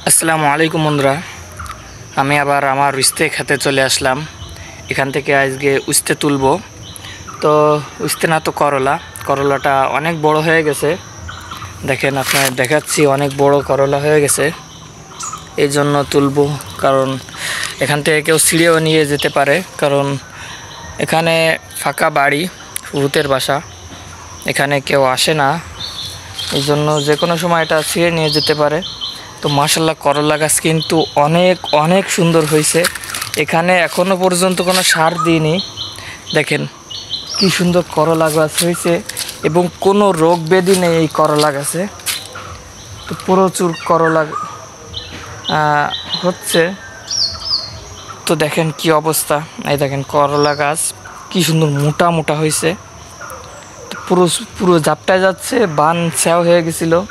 আসসালামু আলাইকুম বন্ধুরা, আমি আবার আমার উস্তে খেতে চলে আসলাম। এখান থেকে আজকে উস্তে তুলবো। তো উস্তে না তো করলাটা অনেক বড় হয়ে গেছে। দেখেন, আপনার দেখাচ্ছি, অনেক বড় করলা হয়ে গেছে। এই জন্য তুলবো, কারণ এখান থেকে কেউ ছিঁড়েও নিয়ে যেতে পারে, কারণ এখানে ফাঁকা বাড়ি, ভূতের বাসা, এখানে কেউ আসে না। এই জন্য যে কোনো সময় এটা ছিঁড়ে নিয়ে যেতে পারে। তো মাশাআল্লাহ, করলা গাছ কিন্তু অনেক অনেক সুন্দর হয়েছে। এখানে এখনও পর্যন্ত কোনো সার দিইনি। দেখেন কি সুন্দর করলা গাছ হয়েছে, এবং কোনো রোগ ব্যাধি নেই এই করলা গাছে। তো প্রচুর করলা হচ্ছে। তো দেখেন কি অবস্থা, এই দেখেন করলা গাছ কি সুন্দর মোটা মোটা হয়েছে। তো পুরো পুরো জাপটায় যাচ্ছে, বান ছ্যাও হয়ে গেছিলো।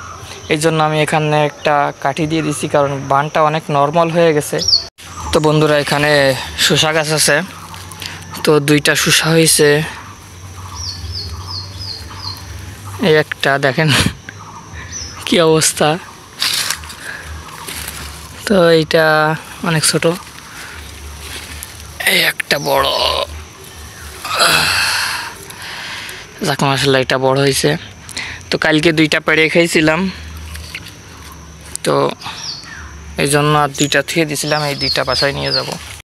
এই জন্য আমি এখানে একটা কাঠি দিয়ে দিছি, কারণ বানটা অনেক নর্মাল হয়ে গেছে। তো বন্ধুরা, এখানে শসা গাছ আছে, তো দুইটা শসা হয়েছে। এই একটা দেখেন কি অবস্থা। তো এইটা অনেক ছোট, এই একটা বড়। যাক, মাশাআল্লাহ এটা বড় হয়েছে। তো কালকে দুইটা পেড়ে খাইছিলাম, তো এই জন্য আর দুইটা থুয়ে দিয়েছিলাম, এই দুইটা বাসায় নিয়ে যাব।